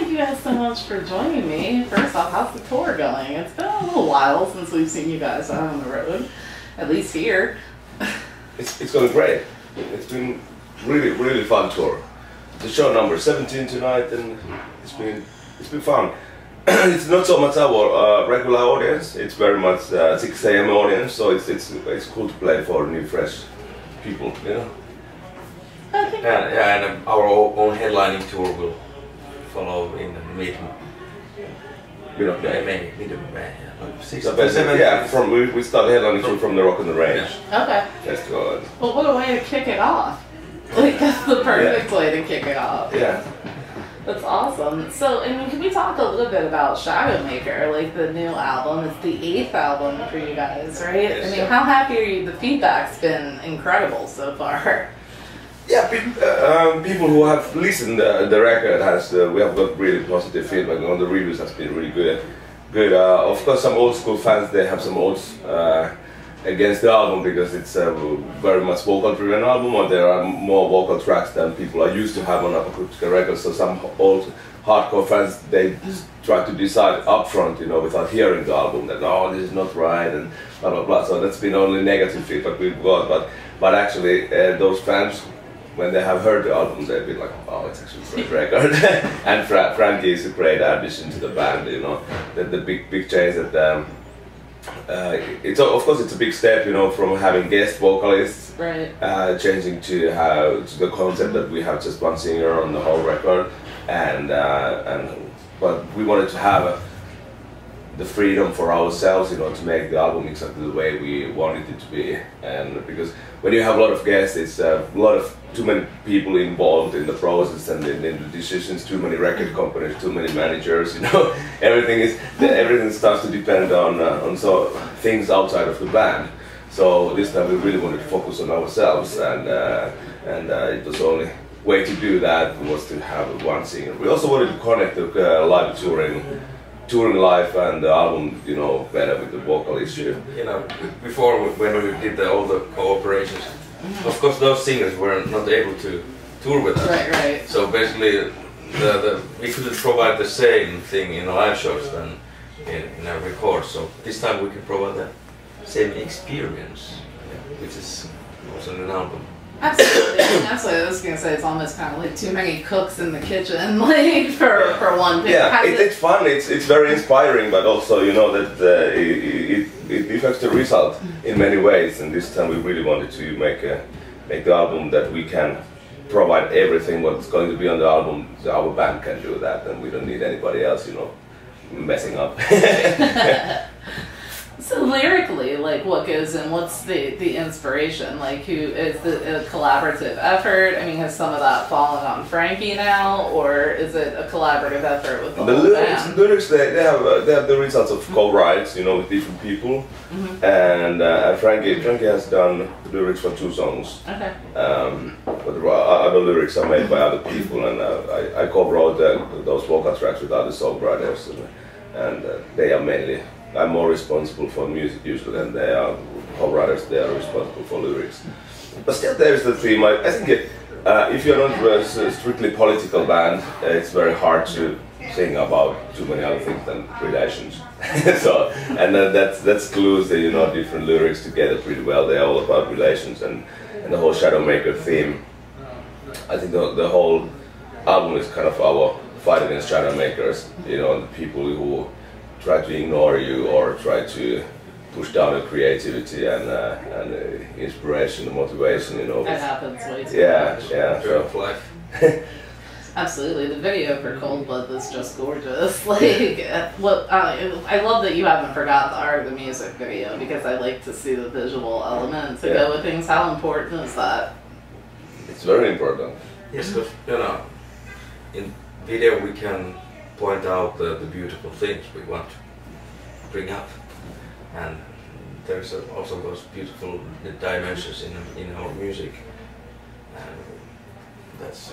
thank you guys so much for joining me. First off, how's the tour going? It's been a little while since we've seen you guys out on the road, at least here. It's going great. It's been really fun tour. The show number 17 tonight, and it's been fun. It's not so much our regular audience. It's very much 6 a.m. audience, so it's cool to play for new, fresh people, you know. Yeah, and our own headlining tour will follow in mid of May. So basically, yeah, we started headlining tour from the Rock on the Range. Okay. Festival. Well, what a way to kick it off. Like, that's the perfect way to kick it off. Yeah. That's awesome. So, I mean, can we talk a little bit about Shadowmaker, like the new album? It's the 8th album for you guys, right? Yes, I mean, how happy are you? The feedback's been incredible so far. Yeah, people who have listened the record we have got really positive feedback on the reviews. Has been really good. Of course, some old school fans, they have some odds against the album because it's a very much vocal driven album, or there are more vocal tracks than people are used to have on acoustic records. So some old hardcore fans, they try to decide upfront, you know, without hearing the album, that oh, this is not right and blah blah blah. So that's been only negative feedback we've got. But actually, those fans, when they have heard the album, they've been like, oh, it's actually a great record. And Frankie is a great addition to the band, you know. The big change that it's of course it's a big step, you know, from having guest vocalists, right, changing to the concept that we have just one singer on the whole record, but we wanted to have the freedom for ourselves, you know, to make the album exactly the way we wanted it to be. And because when you have a lot of guests, it's a lot of too many people involved in the process and in the decisions, too many record companies, too many managers, you know. Everything starts to depend on so things outside of the band. So this time we really wanted to focus on ourselves, and it was the only way to do that was to have one singer. We also wanted to connect the live touring life and the album, you know, better with the vocal issue. You know, before when we did all the cooperations, of course those singers were not able to tour with us. Right. So basically, we couldn't provide the same thing in live shows than in a record. So this time we can provide the same experience, which is also in an album. Absolutely. That's what I was gonna say. It's almost kind of like too many cooks in the kitchen, like for one thing. Yeah, it's fun. It's very inspiring, but also, you know, that it affects the result in many ways. And this time we really wanted to make the album that we can provide everything what's going to be on the album. So our band can do that, and we don't need anybody else, you know, messing up. So lyrically, like, what goes in? What's the inspiration? Like, who is a collaborative effort? I mean, has some of that fallen on Frankie now, or is it a collaborative effort with the whole band? Lyrics, they have the results of co-writes, you know, with different people. And Frankie has done the lyrics for 2 songs. Okay. But the other lyrics are made by other people, and I co-wrote those vocal tracks with other songwriters, and they are mainly. I'm more responsible for music usually than they are. Co-writers, they are responsible for lyrics. But still there is the theme. I think if you're not a strictly political band, it's very hard to sing about too many other things than relations. So, and that's glues the, you know, different lyrics together pretty well. They're all about relations, and the whole Shadowmaker theme. I think the whole album is kind of our fight against Shadowmakers, you know, the people who try to ignore you or try to push down your creativity and inspiration and motivation, you know. That happens way too much. Yeah. So. Absolutely, the video for Cold Blood was just gorgeous. Like, I love that you haven't forgot the art of the music video, because I like to see the visual element to go with things. How important is that? It's very important. Yes, because, you know, in video we can point out the beautiful things we want to bring up, and there's also those beautiful dimensions in our music, and that's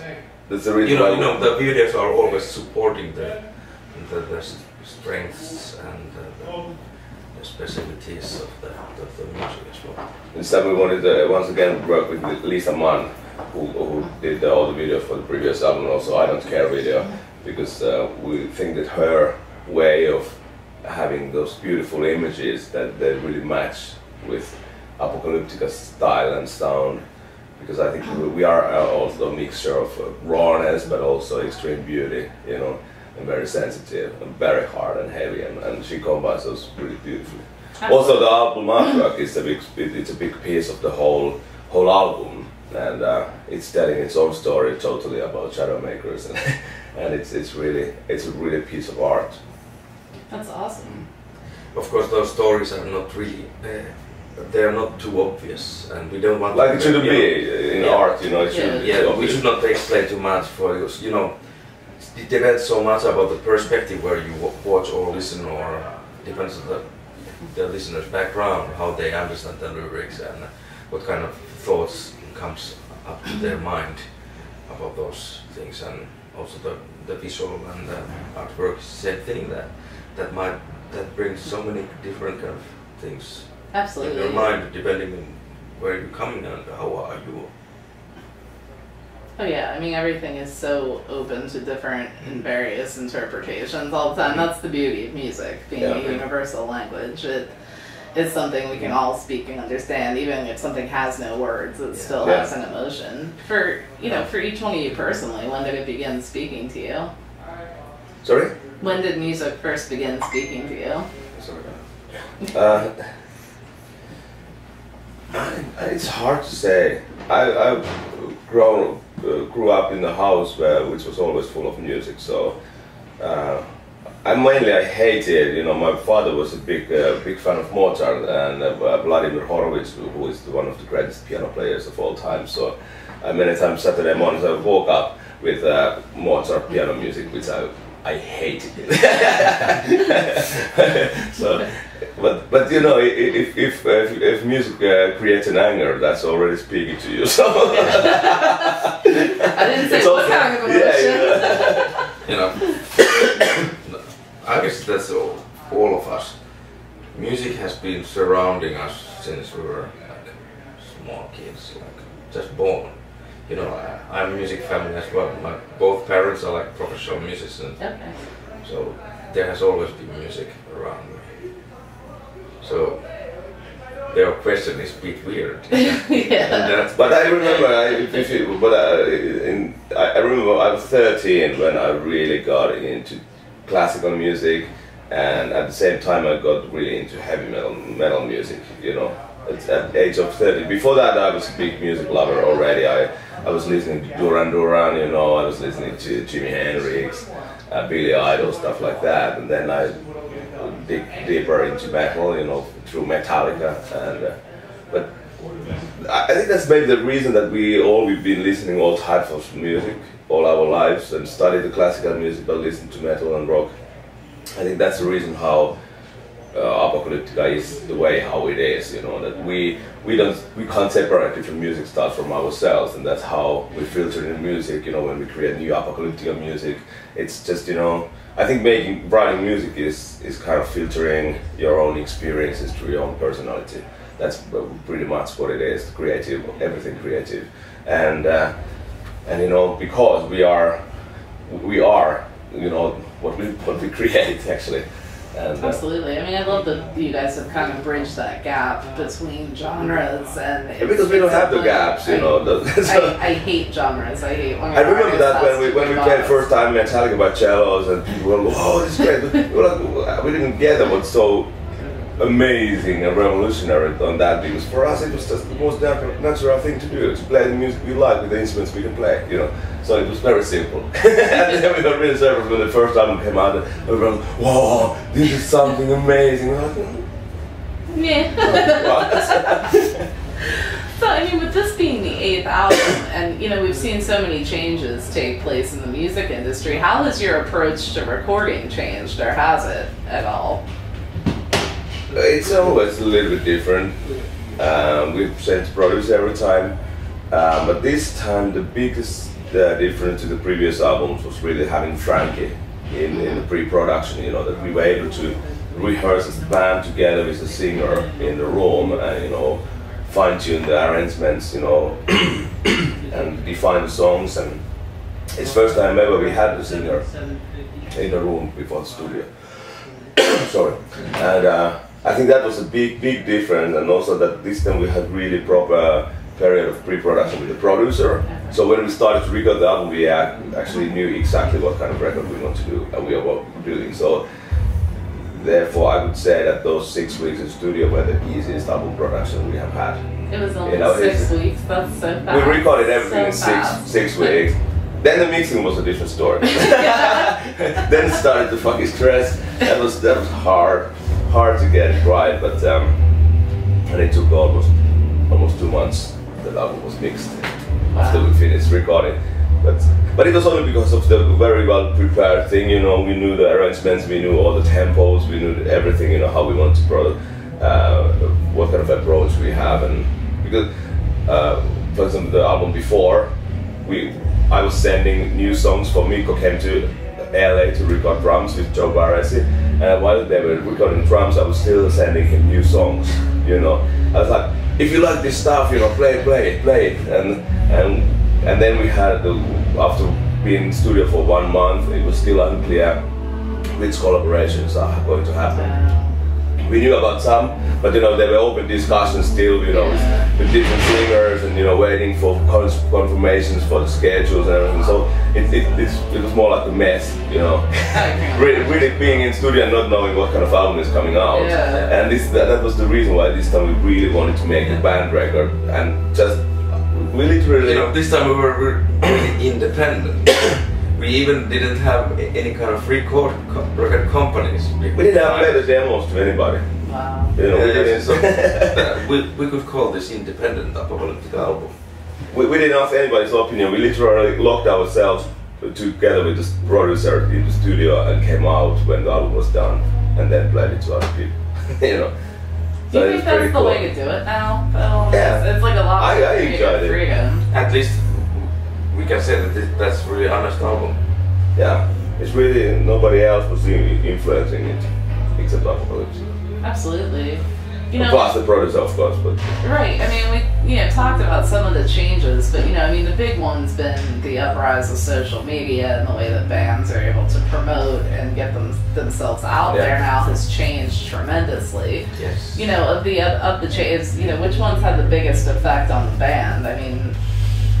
the reason. You know, the videos are always supporting the strengths and the specialties of the music as well. Instead, we wanted to once again work with Lisa Mann, who did all the videos for the previous album, and also I Don't Care video. because we think that her way of having those beautiful images that they really match with Apocalyptica's style and sound, because I think we are also a mixture of rawness but also extreme beauty, you know, and very sensitive and very hard and heavy, and she combines those really beautifully. Also, the album artwork is it's a big piece of the whole album, and it's telling its own story totally about Shadowmakers, and it's a really piece of art. That's awesome. Of course, those stories are not really. They are not too obvious, and we don't want. Like it shouldn't be in art, you know. It shouldn't be we obvious. should not explain too much for you. You know, it depends so much about the perspective where you watch or listen, or depends on the listener's background, how they understand the lyrics, and what kind of thoughts comes up to their mind about those things, and also the visual and the artwork. Same thing that brings so many different kind of things. Absolutely. In your mind, depending on where you're coming and how are you. Oh yeah, I mean everything is so open to different and various interpretations all the time. That's the beauty of music, being a universal language. It's something we can all speak and understand, even if something has no words, it still has an emotion. For each one of you personally, when did it begin speaking to you? Sorry? When did music first begin speaking to you? It's hard to say. I grew up in a house which was always full of music, so I hated, you know, my father was a big fan of Mozart and Vladimir Horowitz, who is one of the greatest piano players of all time, so many times Saturday mornings I woke up with Mozart piano music, which I hated it. So, but you know, if music creates an anger, that's already speaking to you. So I didn't say what kind of emotion. You know, I guess that's all of us. Music has been surrounding us since we were like small kids, like just born. You know, I'm a music family as well. My both parents are like professional musicians. Okay. So there has always been music around me. So their question is a bit weird. Yeah. But I remember, I remember I was 13 when I really got into classical music, and at the same time I got really into heavy metal music. You know, at the age of 30. Before that, I was a big music lover already. I was listening to Duran Duran, you know, I was listening to Jimi Hendrix, Billy Idol, stuff like that, and then I dig deeper into metal, you know, through Metallica, and but I think that's maybe the reason that we've been listening all types of music all our lives and studied the classical music but listened to metal and rock. I think that's the reason how Apocalyptica is the way how it is, you know, that we can't separate different music styles from ourselves, and that's how we filter in music, you know, when we create new Apocalyptica music. It's just, you know, I think writing music is kind of filtering your own experiences through your own personality. That's pretty much what it is, creative, everything creative. And you know, because we are, you know, what we create actually. And, absolutely. I mean, I love that you guys have kind of bridged that gap between genres, and because we don't have the gaps, you know. I hate genres. I hate when I remember that when we played first time Metallica by cellos, and people were like, "Oh, this is great." We didn't get what's so amazing and revolutionary on that, because for us it was just the most natural thing to do, to play the music we like with the instruments we can play, you know. So it was very simple. And then we got really surprised when the first album came out, and we were like, "Whoa, this is something amazing." Yeah. So I mean, with this being the 8th album, and you know, we've seen so many changes take place in the music industry, how has your approach to recording changed, or has it at all? It's always a little bit different. We've changed producers every time, but this time the biggest difference to the previous albums was really having Frankie in the pre-production. You know, that we were able to rehearse as a band together with the singer in the room, and you know, fine-tune the arrangements, you know, and define the songs, and it's first time ever we had the singer in the room before the studio. Sorry. And I think that was a big difference, and also that this time we had really proper period of pre-production with the producer. So when we started to record the album, we actually knew exactly what kind of record we want to do and we were doing. So therefore I would say that those 6 weeks in studio were the easiest album production we have had. It was only 6 weeks, that's so fast. We recorded everything so in six weeks. Then the mixing was a different story. Then started the fucking stress. That was hard to get it right, but and it took almost 2 months. The album was mixed after we finished recording, but it was only because of the very well prepared thing. You know, we knew the arrangements, we knew all the tempos, we knew everything. You know, how we want to produce, what kind of approach we have, and because for example the album before, I was sending new songs for Mikko came to LA to record drums with Joe Barresi, and while they were recording drums, I was still sending him new songs. You know, I was like, if you like this stuff, you know, play it, and then we had after being in studio for 1 month, it was still unclear which collaborations are going to happen. We knew about some, but you know, there were open discussions still, you know, with different singers, and you know, waiting for confirmations for the schedules and everything. So it was more like a mess, you know. really being in studio and not knowing what kind of album is coming out. And that was the reason why this time we really wanted to make a band record, and just we literally, you know, this time we were really independent. We even didn't have any kind of record companies. We didn't have play the demos to anybody. Wow. You know, so we could call this independent apocalyptic album. We didn't ask anybody's opinion. We literally locked ourselves together with the producer in the studio and came out when the album was done, and then played it to other people. You know. Do you think that's the way to do it now, though? Yeah. It's like a lot I enjoyed it. freedom. At least we can say that that's really honest album. Yeah, it's really nobody else was influencing it except Apocalypse. Absolutely. You know, plus the producer, of course, but right. I mean, we talked about some of the changes, but you know, I mean, the big one's been the uprise of social media and the way that bands are able to promote and get themselves out there now has changed tremendously. Yes. You know, of the changes, you know, which ones had the biggest effect on the band? I mean,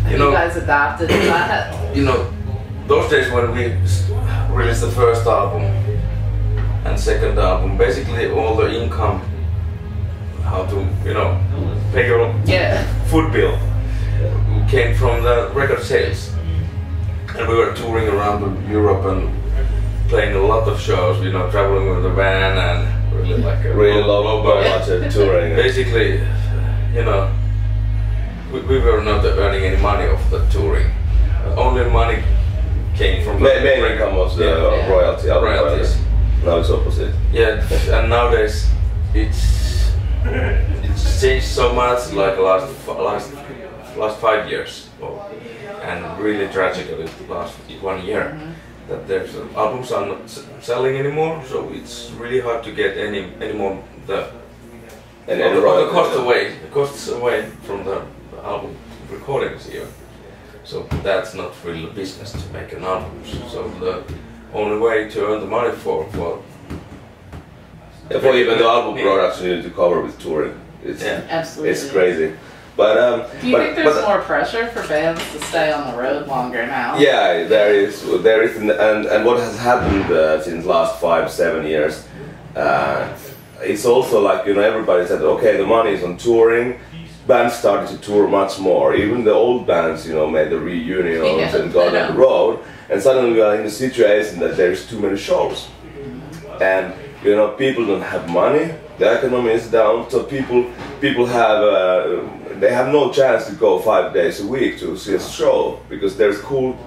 have you guys adapted to that? You know, those days when we released the first album and second album, basically all the income, how to, you know, pay your food bill, came from the record sales. And we were touring around Europe and playing a lot of shows, you know, traveling with the van and really like a low budget touring. Basically, you know, we were not earning any money off the touring. Only money came from the main income was the royalties. Now it's opposite. Yeah, and nowadays it's changed so much, like last 5 years, and really tragically the last 1 year, that there's albums are not selling anymore. So it's really hard to get any more the costs away from the album recordings even. So that's not real business to make an album. So the only way to earn the money for even the album production you need to cover with touring. Absolutely. It's crazy. But do you think there's more pressure for bands to stay on the road longer now? Yeah, there is, and what has happened since last 5-7 years, it's also like, you know, everybody said, okay, the money is on touring. Bands started to tour much more. Even the old bands, you know, made the reunions and got on the road. And suddenly we are in a situation that there's too many shows, and you know, people don't have money. The economy is down, so people have they have no chance to go 5 days a week to see a show, because there's cool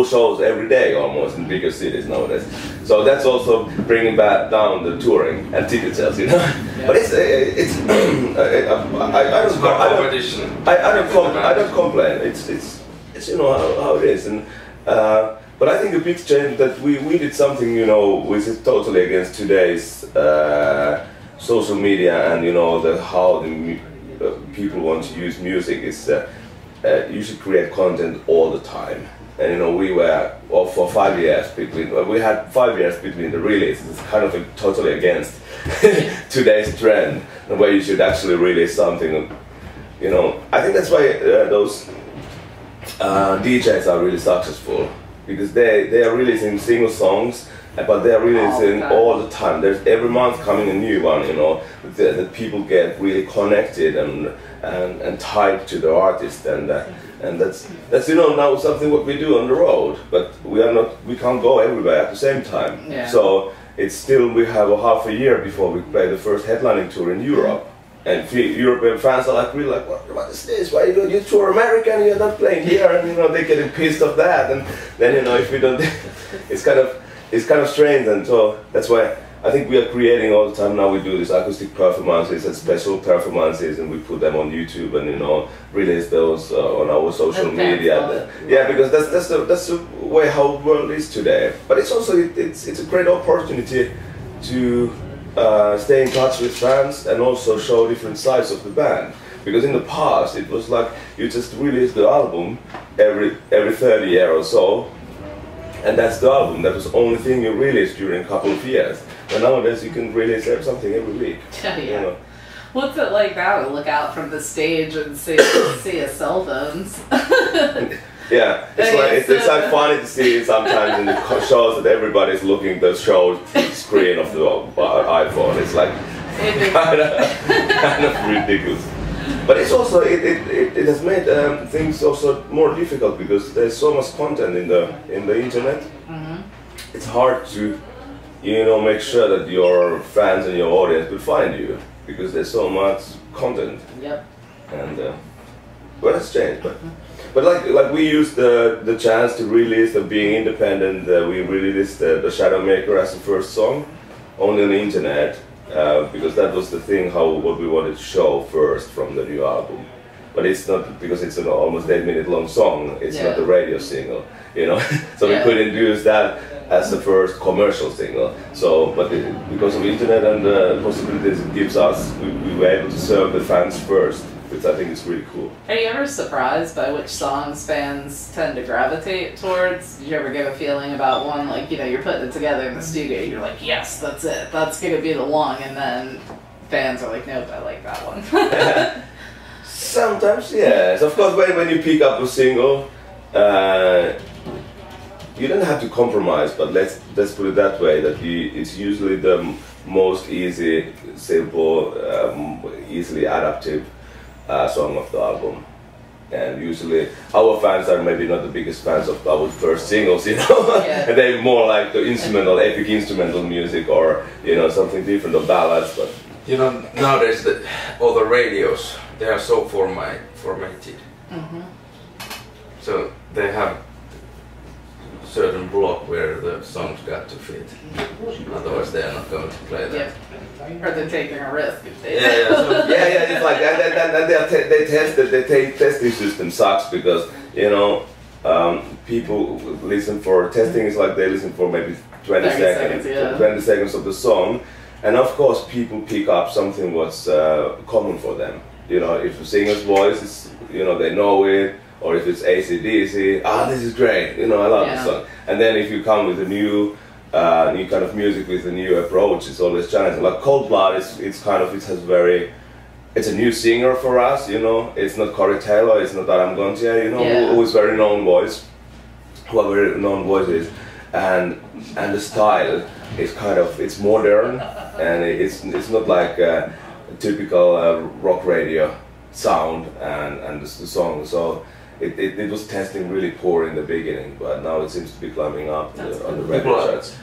shows every day almost in bigger cities nowadays. So that's also bringing back down the touring and ticket sales, you know. But I don't complain. It's you know how it is, and but I think a big change that we did something, you know, which is totally against today's social media and, you know, how the people want to use music is you should create content all the time. And you know, we were off for 5 years between. We had 5 years between the releases. It's kind of totally against today's trend, where you should actually release something. You know, I think that's why those DJs are really successful, because they are releasing single songs, but they are releasing all the time. There's every month coming a new one. You know, that people get really connected and tied to the artist, and that's you know now something what we do on the road, but we can't go everywhere at the same time. Yeah. So it's still, we have a half a year before we play the first headlining tour in Europe, and European fans are like really like, what is this? Why you tour America and you're not playing here? And you know they're getting pissed off that, and then you know if we don't, it's kind of strange, and so that's why. I think we are creating all the time now. We do these acoustic performances and special performances, and we put them on YouTube, and you know release those on our social media. Yeah, because that's the way how the world is today. But it's also it's a great opportunity to stay in touch with fans and also show different sides of the band. Because in the past it was like you just released the album every 30 years or so, and that's the album. That was the only thing you released during a couple of years. And nowadays you can release something every week. Yeah. You know? What's it like now to look out from the stage and see his cell phones? Yeah, it's like funny to see sometimes in the shows that everybody's looking at the show screen of the iPhone. It's like kind of ridiculous. But it's also it has made things also more difficult, because there's so much content in the internet. Mm-hmm. It's hard to make sure that your fans and your audience will find you, because there's so much content. Yep. And well, it's changed, but like we used the chance to release the being independent. We released the Shadow Maker as the first song, only on the internet, because that was the thing what we wanted to show first from the new album. But it's not, because it's an almost 8-minute long song. It's not a radio single, so we couldn't use that as the first commercial single. So, but because of internet and the possibilities it gives us, we were able to serve the fans first, which I think is really cool. Are you ever surprised by which songs fans tend to gravitate towards? Did you ever get a feeling about one, like, you're putting it together in the studio, you're like, yes, that's it, that's gonna be the one, and then fans are like, nope, I like that one. Sometimes, yes. Of course, when you pick up a single, you don't have to compromise, but let's put it that way, that it's usually the most easy, simple, easily adaptive song of the album. And usually our fans are maybe not the biggest fans of our first singles, and they're more like the instrumental, epic instrumental music, or something different, or ballads. But nowadays all the radios, they are so formatted. Mm-hmm. So they have certain block where the songs got to fit. Otherwise, they are not going to play that. Yeah. Or they're taking a risk if they. It's like and they testing system sucks, because people listen for testing is like they listen for maybe 20 seconds of the song, and of course people pick up something what's common for them. If the singer's voice is they know it. Or if it's AC/DC, this is great, I love this song. And then if you come with a new kind of music with a new approach, it's always challenging. Like Cold Blood, it's a new singer for us, It's not Corey Taylor, it's not Adam Gontier, who is very known voice, who are very known voices, and the style is it's modern, and it's not like a typical rock radio sound and the song. So. It was testing really poor in the beginning, but now it seems to be climbing up on the radio charts.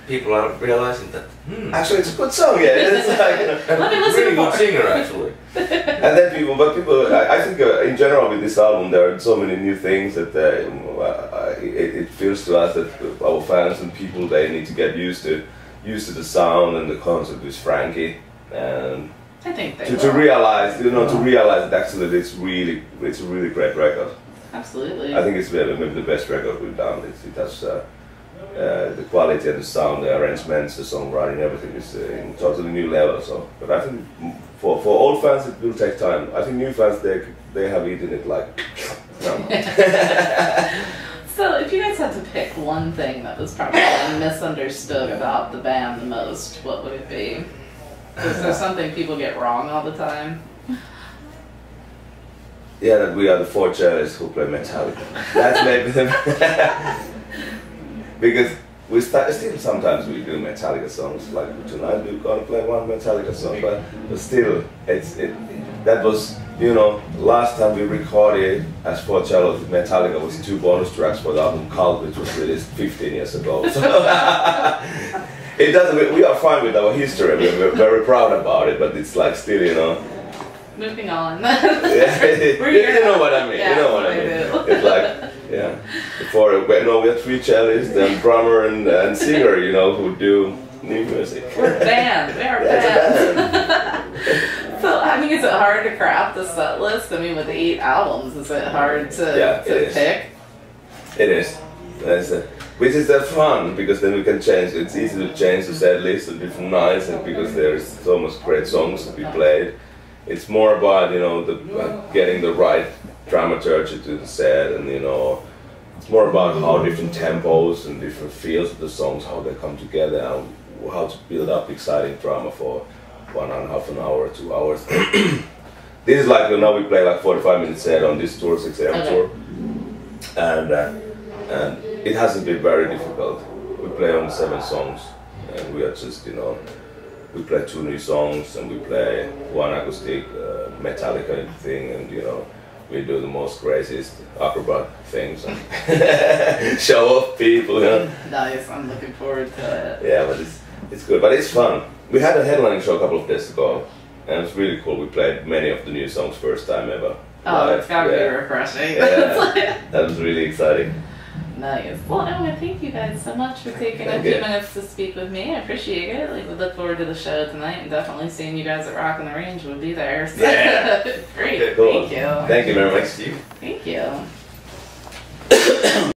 People are realizing that. Actually, it's a good song, It's like really good singer, actually. And then people, I think in general with this album there are so many new things that it feels to us that our fans and people, they need to get used to the sound and the concept with Frankie, and. I think they to realize, to realize that actually it's a really great record. Absolutely. I think it's maybe the best record we've done. It has the quality and the sound, the arrangements, the songwriting, everything is in totally new level. So, but I think for old fans it will take time. I think new fans they have eaten it like So, if you guys had to pick one thing that was probably misunderstood about the band the most, what would it be? Is there something people get wrong all the time? Yeah, that we are the 4 cellists who play Metallica. That's maybe the because we still sometimes we do Metallica songs. Like tonight we're gonna play one Metallica song, but still that was, you know, last time we recorded as 4 cellos Metallica was 2 bonus tracks for the album Cult, which was released 15 years ago. So it doesn't. We are fine with our history. We're very proud about it, but it's like still, you know. Moving on. Yeah, you know what I mean. Yeah, you know what I mean. It's like, yeah. Before, we had 3 cellists, then drummer and singer, you know, who do new music. We're a band. We are a band. So, I mean, is it hard to craft a set list? I mean, with 8 albums, is it hard to pick? It is. Which is fun, because then we can change. It's easy to change the set list on different nights, and because there's so much great songs to be played. It's more about, you know, getting the right dramaturgy to the set, and, you know, it's more about how different tempos and different feels of the songs, how they come together, and how to build up exciting drama for 1.5 an hour or 2 hours. This is like, you know, we play like 45-minute set on this tour, 6am tour, and it hasn't been very difficult. We play on 7 songs, and we are just, you know, we play 2 new songs, and we play 1 acoustic Metallica thing, and, you know, we do the most craziest acrobat things and show off people, you know. Nice, I'm looking forward to it. Yeah, but it's good, but it's fun. We had a headlining show a couple of days ago, and it was really cool. We played many of the new songs first time ever. Oh, it's gotta be refreshing. Yeah, that was really exciting. Nice. Well, I want to thank you guys so much for taking a few minutes to speak with me. I appreciate it. Like, we look forward to the show tonight, and definitely seeing you guys at Rock on the Range. We'll be there. So. Yeah. Great. Okay, cool. Thank you. Thank you very much. Thank you.